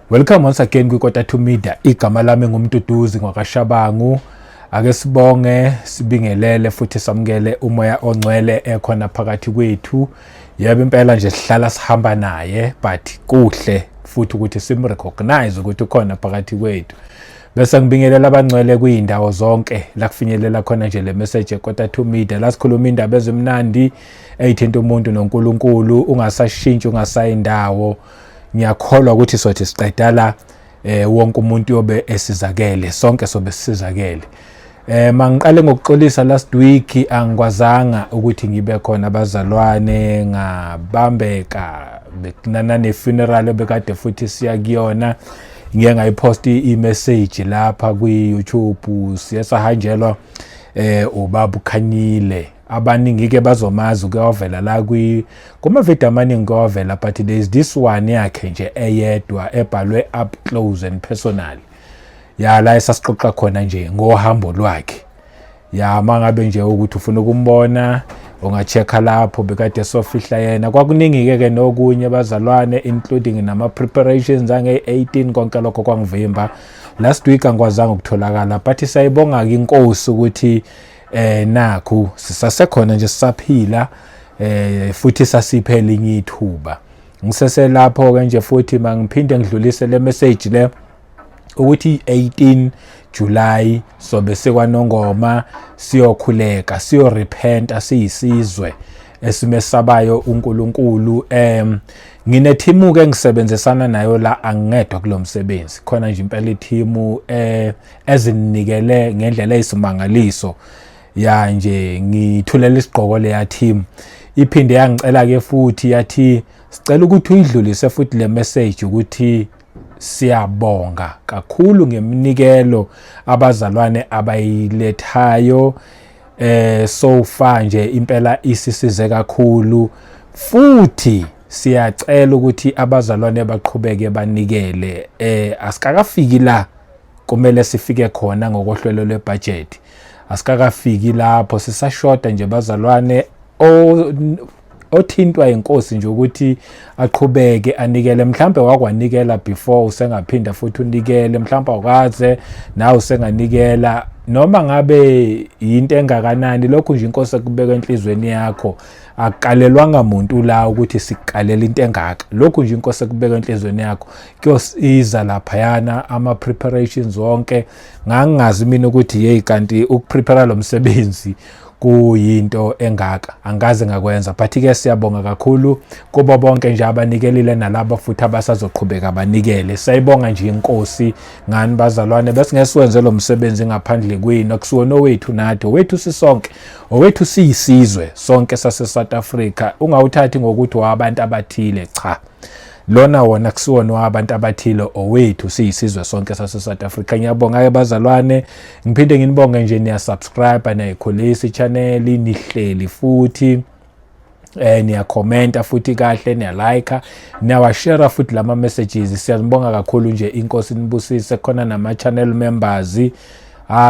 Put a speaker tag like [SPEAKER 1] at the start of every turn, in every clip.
[SPEAKER 1] Welcome once again kwiKota 2 Media. Igama lami ngumduduzi ngwakashabangu. Ake sibonge, sibingelele futhi samukele umoya ongcwele ekhona phakathi kwethu. Yebo impela nje sihlala sihamba naye, but kuhle futhi ukuthi simrecognize ukuthi ukhona phakathi kwethu. Bese ngibingelela abangcwele kuyindawo zonke la kufinyelela khona nje le message eKota 2 Media. La sikhuluma indaba ezimnandi eyithinta umuntu noNkulunkulu, ungasashintshi ungasayindawo. Ngiyakholwa ukuthi sothi siqedala wonke umuntu yobe esizakele, sonke sobe sisizakele. Mangiqale ngokuxolisa last week angikwazanga ukuthi ngibe khona abazalwane, ngabambeka bekunana ne-funeral bekade futhi siya kuyona. Ngiye ngayiposti i-message lapha kwi-YouTube, siye sahanjelwa ubaba uKhanyile. Abaningi ke bazomazi ukuyovela la kuma-video amaningi kuyovela, but there is this one yakhe nje eyedwa ebhalwe up close and personal. Ya la esasixoxa khona nje ngohambo lwakhe. Ya mangabe nje ukuthi ufuna ukumbona ungachecka lapho bekade sofihla yena. Kwakuningi ke nokunye bazalwane including nama preparations ange-18 konke lokho kwangivimba. Last week angikwazanga ukutholakala, but sayibonga ke inkosi ukuthi nakho sisasekhona nje sisaphila futhi sasiphela inye ithuba. Ngisese lapho ke nje futhi mangiphinde ngidlulise le message le ukuthi 18 July sobe sekwanongoma siyokhuleka siyorepenta siyisizwe esimesabayo uNkulunkulu. Ngine team ke ngisebenzisana nayo la angedwa kulomsebenzi khona nje impela team ezinikele ngendlela eyisimangaliso ya nje ngithulela isigqoko le ya team. Iphinde yangicela ke futhi yathi sicela ukuthi uyidlulise futhi le message ukuthi siyabonga kakhulu ngeminikelo abazalwane abayilethayo. So far nje impela isisize kakhulu futhi siyacela ukuthi abazalwane baqhubeke banikele. Asikakafiki la kumele sifike khona ngokohlelo lwebudget. Asikakafiki lapho, sisashoda nje bazalwane othintwa inkosi nje ukuthi aqhubeke anikele. Mhlambe wakwanikela before usengaphinda futhi unikele, mhlawumbe awukaze nawe usenganikela, noma ngabe into engakanani lokho nje inkosi ekubeka enhlizweni yakho. Akukalelwanga umuntu la ukuthi sikalela into engaka, lokho nje inkosi ekubeka enhlizweni yakho kuyosiza lapha yana ama preparations wonke. Ngangazi mina ukuthi hey kanti ukuprepare lo msebenzi kuyinto engaka, angaze ngakwenza, but ke siyabonga kakhulu kubo bonke nje abanikelile nalabo futhi abasazoqhubeka banikele. Sayibonga nje inkosi ngani bazalwane, bese ngesiwenze lo msebenzi ngaphandle kwini akusiwona owethu nathi, owethu sisonke, owethu siyisizwe sonke sase South Africa. Ungawuthathi ngokuthi wabantu abathile, cha, lona wona kusiwona wabantu abathile, owethu siyisizwe sonke sase South Africa. Ngiyabonga ke bazalwane, ngiphinde nginibonge nje niya subscribe nayikhulisa i-channel, nihleli futhi niya commenta futhi kahle, niya like, niya share futhi lama messages. Siyabonga kakhulu nje, inkosi nibusise. Khona nama channel members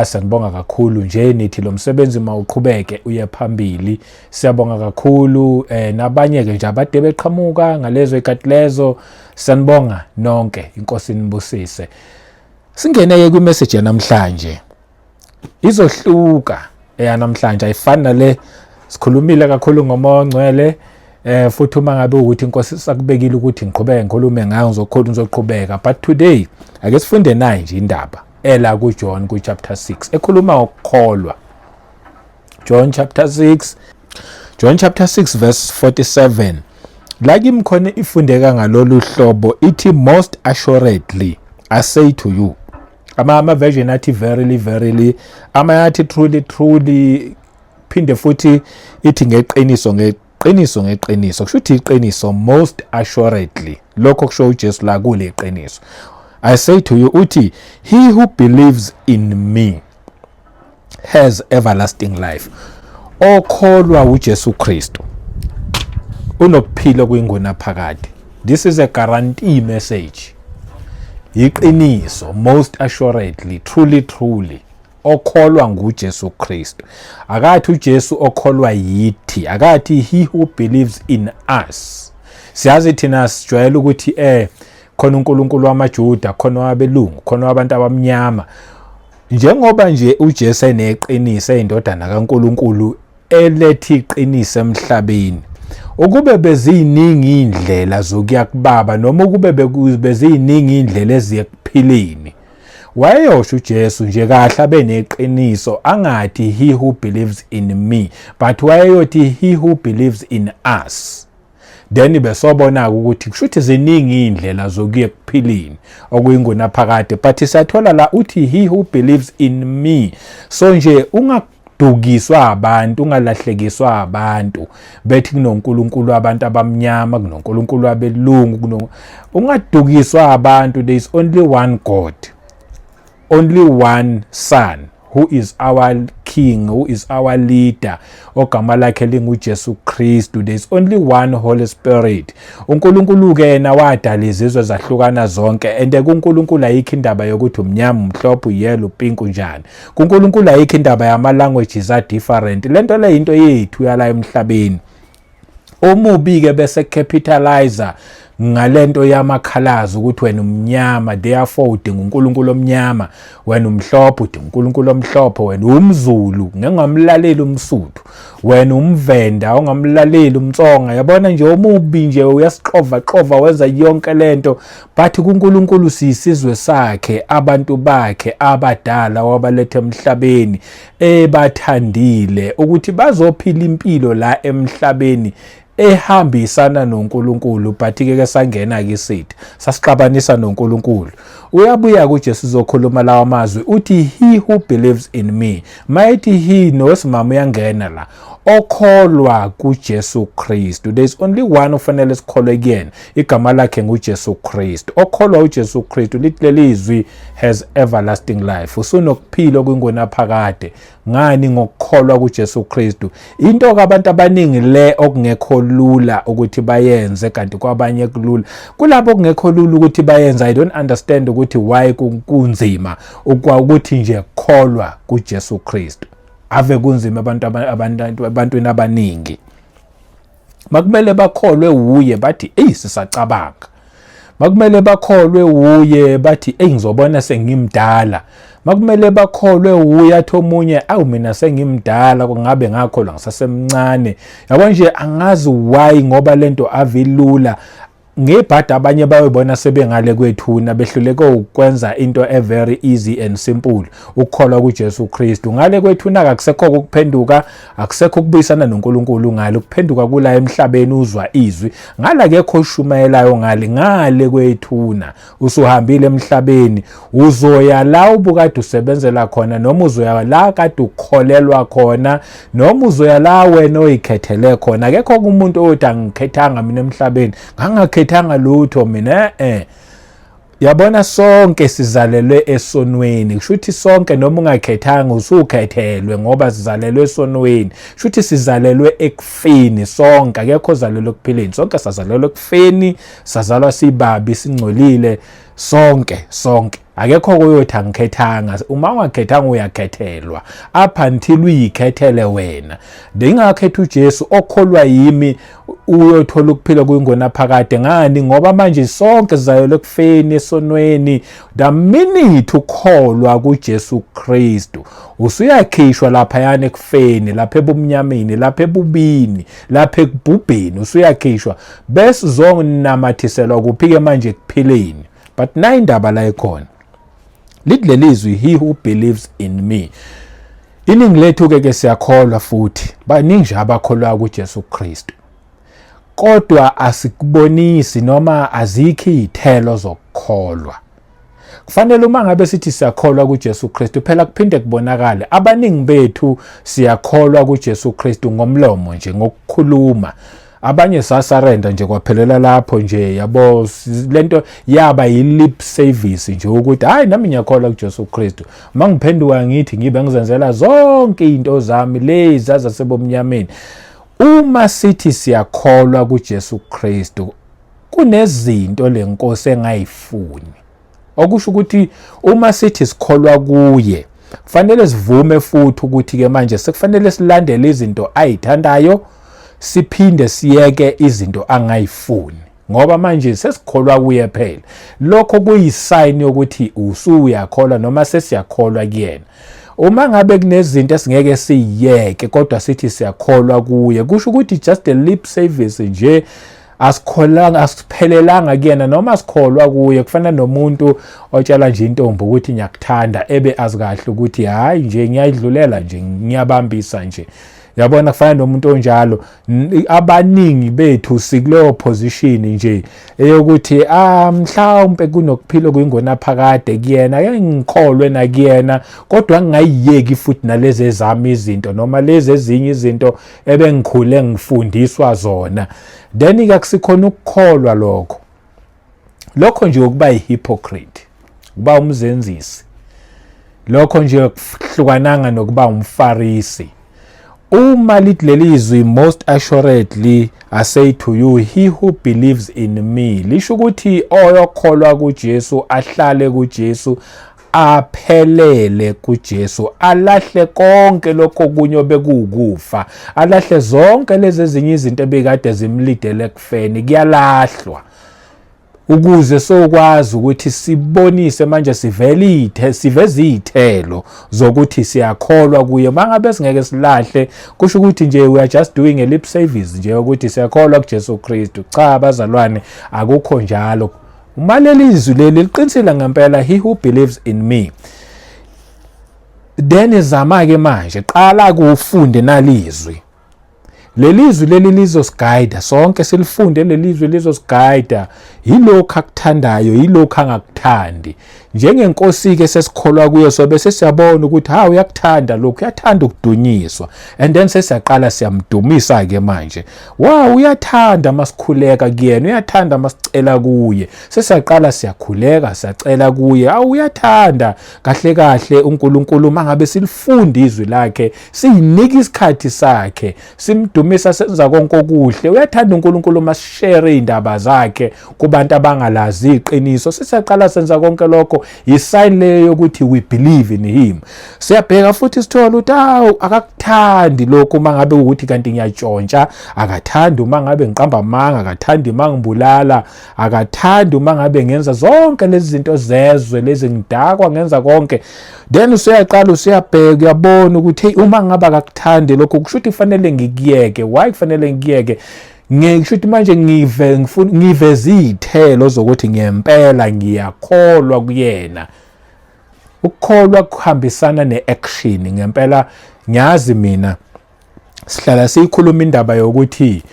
[SPEAKER 1] sanibonga kakhulu nje, nithi lo msebenzi mawuqhubeke uye phambili. Siyabonga kakhulu nabanye ke nje abade beqhamuka ngalezo ikati lezo, sanibonga nonke, inkosi nibusise. Singene ke kwi-message yanamhlanje, izohluka eyanamhlanje, ayifani nale sikhulumile kakhulu ngomoya ongcwele. Futhi uma ngabe ukuthi inkosi sakubekile ukuthi ngiqhubeke ngikhulume ngayo ngizoqhubeka, but today ake sifunde naye nje indaba ela kuJohn chapter 6 ekhuluma ngokukholwa. John chapter 6 verse 47. La kimkhona ifundeka ngalolu hlobo ithi, most assuredly I say to you. Ama version athi verily verily, ama yathi truly truly, phinde futhi ithi ngeqiniso kusho ukuthi iqiniso, most assuredly. Lokho kusho uJesu la kule iqiniso. I say to you uthi, he who believes in me has everlasting life. Okholwa uJesu Kristu unokuphila kwinguna phakade. This is a guarantee message. Iqiniso, most assuredly, truly truly, okholwa nguJesu Kristu. Akathi uJesu okholwa yithi, akathi he who believes in us. Siyazi thina sijwayele ukuthi khona uNkulunkulu wamaJuda, khona wabelungu, khona wabantu abamnyama. Njengoba nje uJesu eneqiniso eyindodana kaNkulunkulu elethi iqiniso emhlabeni, ukube beziningi indlela zokuya kuBaba noma ukube beziningi indlela eziya kuphileni, wayosho uJesu nje kahle abeneqiniso angathi he who believes in me, but wayeyothi he who believes in us. Then besobona ukuthi kushuthi ziningi indlela zokuya kuphileni okuyingunaphakade, but siyathola la uthi he who believes in me. So nje ungadukiswa abantu, ungalahlekiswa abantu bethi kunoNkulunkulu abantu abamnyama, kunoNkulunkulu abelungu, ungadukiswa abantu. There is only one God, only one Son, who is our King, who is our leader, ogama lakhe linguJesu Kristu. There is only one Holy Spirit. uNkulunkulu ke yena wadala izizwe zahlukana zonke, and kuNkulunkulu ayikho indaba yokuthi umnyama, umhlophe, uyelo, pink njani. kuNkulunkulu ayikho indaba yama languages are different. Lento le into yethu yala emhlabeni. Omubi ke bese capitalizer ngalento yamakhalazi ukuthi wena umnyama, therefore udinga uNkulunkulu omnyama, wena umhlophe udinga uNkulunkulu omhlophe, wena umZulu ngengamlaleli umSuthu, wena umVenda ongamlaleli umTsonga. Yabona nje omubi nje uyasixova wenza yonke lento, but kuNkulunkulu siyisizwe sakhe, abantu bakhe abadala wabalethe emhlabeni ebathandile ukuthi bazophila impilo la emhlabeni ehambisana noNkulunkulu. But ke sangena kisithi sasixabanisa noNkulunkulu. Uyabuya kuJesu uzokhuluma lawa mazwi uthi he who believes in me, mighty he nosimama uyangena la, okholwa kuJesu Kristu. There is only one ofanele sikholwe kuyena, igama lakhe nguJesu Kristu. Okholwa uJesu Kristu lithi lelizwi has everlasting life, usunokuphila okungunaphakade. Ngani? Ngokukholwa kuJesu Kristu. Into kabantu abaningi le okungekho lula ukuthi bayenze, kanti kwabanye kulula. Kulabo okungekho lula ukuthi bayenze, I don't understand ukuthi why kunzima ukuthi nje kholwa kuJesu Kristu. Ave kunzima abantwini abaningi. Makumele bakholwe uye bathi sisacabanga. Makumele bakholwe uye bathi ngizobona sengimdala. Makumele bakholwe uye athi omunye mina sengimdala, kungabe ngakholwa ngisasemncane. Yabo nje angazi why, ngoba lento avilula. Ngebhadi abanye bayibona sebengale kwethuna, behluleke ukwenza into very easy and simple, ukukholwa kuJesu Kristu. Ngale kwethuna akusekho ukuphenduka, akusekho ukubuyisana noNkulunkulu. Ngale ukuphenduka kula emhlabeni uzwa izwi, ngala akekho oshumayelayo ngale kwethuna. Usuhambile emhlabeni, uzoya la ubukade usebenzela khona, noma uzoya la kade ukholelwa khona, noma uzoya la wena oyikhethele khona. Akekho umuntu othi angikhethanga mina emhlabeni, ngangakhetha lutho mina. Yabona sonke sizalelwe esonweni. Kushuthi sonke noma ungakhethanga usukhethelwe ngoba sizalelwe esonweni. Kushuthi sizalelwe ekufeni sonke, akekho ozalelwe ekuphileni. Sonke sazalelwe ekufeni, sazalwa sibabi, singcolile, sonke. Akekho koyothi angikhethanga. Uma ungakhethanga uyakhethelwa up until uyikhethele wena. Ngingakhetha uJesu okholwa yimi uyothola ukuphila kuyingonaphakade. Ngani? Ngoba manje sonke sizalelwe ekufeni esonweni. The minute ukholwa kuJesu Kristu usuyakhishwa lapha yana ekufeni, lapha ebumnyameni, lapha ebubini, lapha ekubhubheni usuyakhishwa, bese uzonamathiselwa kuphi-ke manje ekuphileni. But na indaba la ikhona, lithi lelizwi he who believes in me. Iningi lethu ke siyakholwa, futhi baningi nje abakholwa kuJesu Kristu, kodwa asikubonisi noma azikho izithelo zokukholwa. Kufanele uma ngabe sithi siyakholwa kuJesu Kristu, phela kuphinde kubonakale. Abaningi bethu siyakholwa kuJesu Kristu ngomlomo nje, ngokukhuluma. Abanye sasarenda nje kwaphelela lapho nje, yabo lento yaba yi-lip service nje, ukuthi nami ngiyakholwa kuJesu Kristu. Mangiphenduka ngithi ngibe ngizenzela zonke into zami lezi zasebomnyameni. Uma sithi siyakholwa kuJesu Kristu, kunezinto lenkosi engayifuni. Okusho ukuthi uma sithi sikholwa kuye, kufanele sivume futhi ukuthi ke manje sekufanele silandele izinto ayithandayo, siphinde siyeke izinto angayifuni. ngoba manje sesikholwa kuye phela. Lokho kuyisign yokuthi usuyakholwa noma sesiyakholwa kuyena. Uma ngabe kunezinto esingeke siyeke kodwa sithi siyakholwa kuye, kusho ukuthi just a lip service nje, asikholanga, asiphelelanga kuyena noma asikholwa kuye. Kufana nomuntu otshela nje intombi ukuthi ngiyakuthanda ebe azikahle ukuthi hayi nje ngiyayidlulela nje, ngiyabambisa nje. Yabona, kufana nomuntu onjalo. Abaningi bethu sikuleyo position nje eyokuthi mhlawumbe kunokuphila kuyingonaphakade kuyena, ake ngikholwe nakuyena kodwa ngingayiyeki futhi nalezi ezami izinto noma lezi ezinye izinto ebengikhule ngifundiswa zona. Then-ke akusikhona ukukholwa lokho nje ukuba yi-hypocrite, ukuba umzenzisi. Lokho nje kuhlukananga nokuba umfarisi. Uma lithi lelizwi most assuredly I say to you, he who believes in me, lisho ukuthi oyokholwa kuJesu ahlale kuJesu, aphelele kuJesu, alahle konke lokho kunye bekuwukufa, alahle zonke lezi ezinye izinto ebekade zimlidele ekufeni, kuyalahlwa ukuze sokwazi ukuthi sibonise manje siveze izithelo zokuthi siyakholwa kuye. Mangabe singeke silahle, kusho ukuthi nje we are just doing a lip service nje ukuthi siyakholwa kuJesu Kristu. Cha bazalwane, akukho njalo. Uma lelizwi leli liqinisile ngempela, he who believes in me, then zama-ke manje qala kufunde nalizwi. Lelizwi leli lizosigayida sonke, silifunde lelizwi lizosigayida. Yilokho akuthandayo, yilokho angakuthandi. Njengenkosi-ke sesikholwa kuyo sobe sesiyabona ukuthi uyakuthanda lokhu, uyathanda ukudunyiswa, and then sesiyaqala siyamdumisa-ke manje. Uyathanda masikhuleka kuyena, uyathanda masicela kuye. Sesiyaqala siyakhuleka, siyacela kuye. Uyathanda kahle kahle uNkulunkulu mangabe silifunde izwi lakhe, siyinika isikhathi sakhe, simdumisa, senza konke okuhle. Uyathanda uNkulunkulu masishare indaba zakhe kubantu abangalazi iqiniso. Sesiyaqala senza konke lokho, yisign leyo yokuthi we believe in him. Siyabheka futhi sithola ukuthi akakuthandi lokho mangabe ukuthi kanti ngiyatshontsha, akathandi uma ngabe ngiqamba amanga, akathandi uma ngibulala, akathandi uma ngabe ngenza zonke lezi zinto zezwe lezi, ngidakwa ngenza konke. Then usuyaqala usuyabheka, uyabona ukuthi uma ngabe akakuthandi lokho, kusho ukuthi kufanele ngikuyeke. Why kufanele ngikuyeke? Ngisho ukuthi manje ngiveze izithelo zokuthi ngempela ngiyakholwa kuyena. Ukukholwa kuhambisana ne-action. Ngempela ngiyazi mina sihlala siyikhuluma indaba yokuthi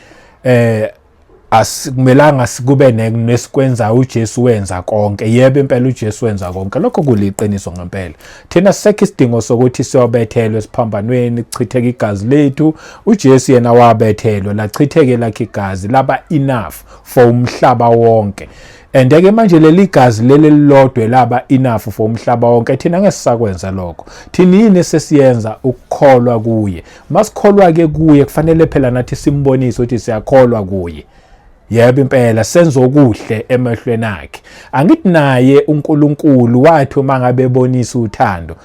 [SPEAKER 1] asikumelanga sikube nesikwenza uJesu wenza konke. Yebo impela uJesu wenza konke, lokho kuliqiniso ngempela. Thina sisekho isidingo sokuthi siyobethelwe esiphambanweni, kuchitheke igazi lethu. uJesu yena wabethelwe, lachitheke lakhe igazi laba enough for umhlaba wonke. And-ke manje leli gazi leli lilodwa laba enough for umhlaba wonke. Thina ngesisakwenza lokho. Thina yini esesiyenza? Ukukholwa kuye. Masikholwa-ke kuye kufanele phela nathi simbonise ukuthi siyakholwa kuye. Yebo impela senza okuhle emehlweni akhe. Angithi naye uNkulunkulu wathi uma ngabe ebonisa uthando,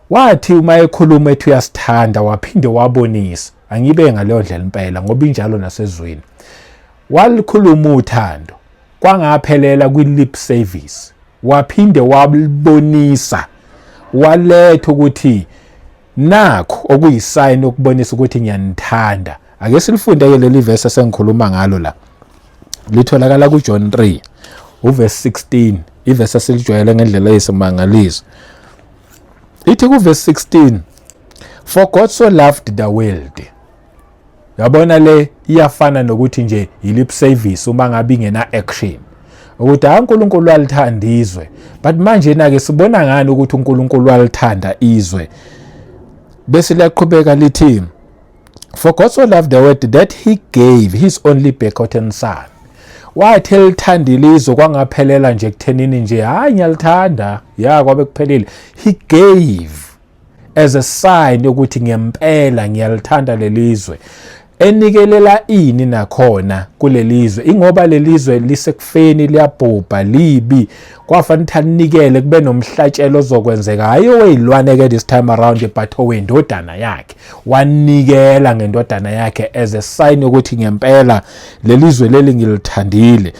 [SPEAKER 1] wathi uma ekhuluma ethi uyasithanda, waphinde wabonisa. Angibe ngaleyo ndlela impela ngoba injalo nasezweni. Walikhuluma uthando kwangaphelela kwi-lip service, waphinde wabonisa, waletha ukuthi nakho okuyisign okubonisa ukuthi ngiyanithanda. Ake silifunde-ke leli verse esengikhuluma ngalo la. Litholakala kuJohn 3 uverse 16, iverse esilijwayele ngendlela eyisimangaliso. Ithi kuverse 16, for God so loved the world. Yabona le iyafana nokuthi nje i-lip service uma ngabe ingena action. Ukuthi uNkulunkulu walithanda izwe, but manje na-ke sibona ngani ukuthi uNkulunkulu walithanda izwe. Bese liyaqhubeka lithi, for God so loved the world that he gave his only begotten son. Wathi elithandile izwe kwangaphelela nje kuthenini nje ngiyalithanda kwabe kuphelile. He gave as a sign yokuthi ngempela ngiyalithanda lelizwe. enikelela ini nakhona kulelizwe ingoba lelizwe lisekufeni liyabhubha libi kwafanele anikele kube nomhlatshelo ozokwenzeka hayi oweyilwane ke this time around but owendodana yakhe wanikela ngendodana yakhe as a sign ukuthi ngempela lelizwe leli ngilithandile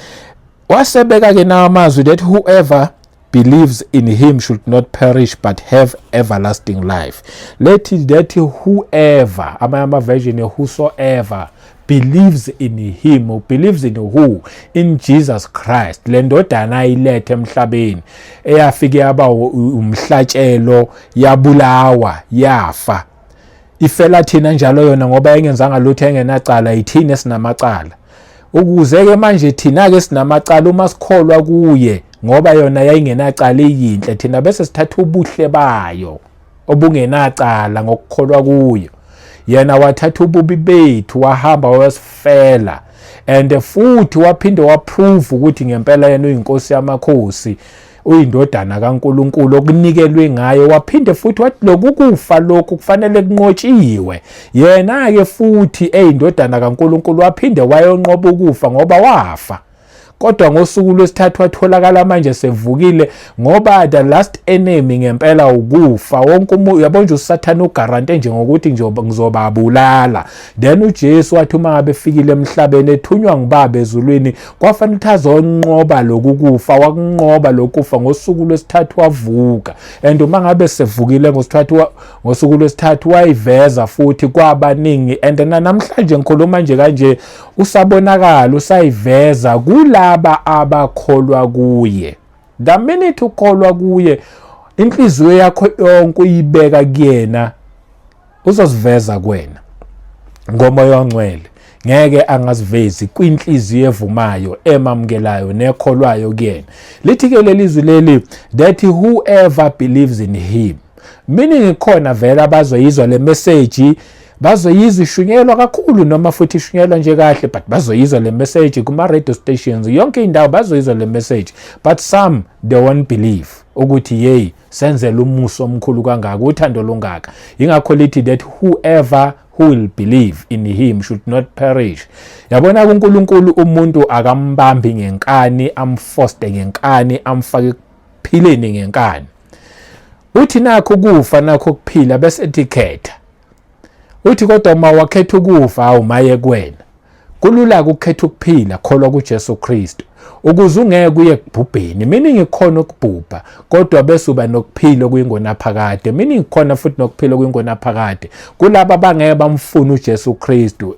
[SPEAKER 1] wasebeka ke nawo amazwi that whoever believes in him should not perish but have everlasting life. Let it that whoever, ama version whosoever believes in him, or believes in who? In Jesus Christ. Le ndodana ayilethe emhlabeni eyafike yaba umhlatshelo yabulawa yafa. Ifela thina njalo yona ngoba engenzanga lutho engenacala ithine sinamacala. Ukuze ke manje thina ke sinamacala uma sikholwa kuye ngoba yona yayingenacala iyinhle thina bese sithatha ubuhle bayo obungenacala ngokukholwa kuyo yena wathatha ububi bethu wahamba wasifela and futhi waphinde waprove ukuthi ngempela yena uyinkosi yamakhosi uyindodana kaNkuluNkulu okunikelwe ngayo waphinde futhi wathi lokufa lokhu kufanele kunqotshiwe yena ke futhi eyindodana kaNkuluNkulu waphinde wayonqoba ukufa ngoba wafa kodwa ngosuku lwesithathu watholakala manje sevukile ngoba the last enemy ngempela ukufa wonke umuntu yabona nje uSathane ugarante nje ngokuthi ngizobabulala then uJesu wathi uma ngabe efikile emhlabeni ethunywa ngubaba ezulwini kwafanele azonqoba lokufa wakunqoba lokufa ngosuku lwesithathu wavuka and uma ngabe sevukile ngosuku lwesithathu wayiveza futhi kwabaningi and namhlanje ngikhuluma nje kanje usabonakala usayiveza kulaba abakholwa kuye. The minute ukholwa kuye inhliziyo yakho yonke uyibeka kuyena uzosiveza kuwena ngomoya ongcwele ngeke angazivezi kwinhliziyo evumayo emamukelayo nekholwayo kuyena. Lithi ke lelizwi leli that whoever believes in him meaning khona vela bazoyizwa le message bazoyizwa ishunyelwa kakhulu noma futhi ishunyelwa nje kahle but bazoyizwa le message kuma radio stations yonke indawo bazoyizwa le message but some they won't believe ukuthi hey senzela umuso omkhulu kangaka uthando longaka ingakho lithi that whoever who will believe in him should not perish. Yabona kuNkulunkulu umuntu akambambi ngenkani amfoste ngenkani amfake kuphileni ngenkani uthi nakho kufa nakho kuphila bese etikhetha uthi kodwa uma wakhetha ukufa awumaye kuwena kulula ukukhetha ukuphila kholwa kuJesu Kristu ukuze ungeke kuye kubhubheni mina ngikhona ukubhubha kodwa bese uba nokuphila kuyingona phakade mina ngikhona futhi nokuphila kuyingona phakade kulabo abangeke bamfuna uJesu Kristu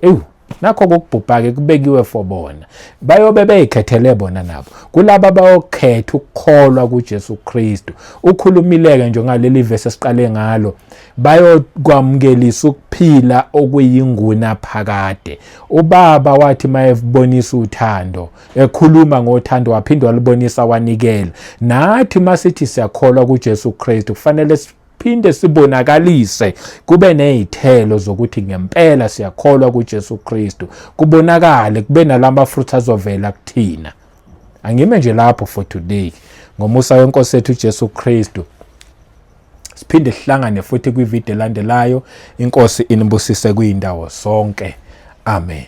[SPEAKER 1] nakho kokubhubha ke kubekiwe for bona bayobe beyikhethele bona nabo kulabo abayokhetha ukukholwa kuJesu Kristu ukhulumileke nje ngaleli verse esiqale ngalo bayokwamkelisa ukuphila okuyinguna phakade ubaba wathi mayebonisa uthando ekhuluma ngothando waphindwa libonisa wanikela nathi masithi siyakholwa kuJesu Kristu kufanele phinde sibonakalise kube nezithelo zokuthi ngempela siyakholwa kuJesu Kristu kubonakale kube nalama fruits azovela kuthina. Angime nje lapho for today ngomusa wenkosi yethu uJesu Kristu siphinde sihlangane futhi kwivideo elandelayo inkosi inibusise kuyindawo zonke amen.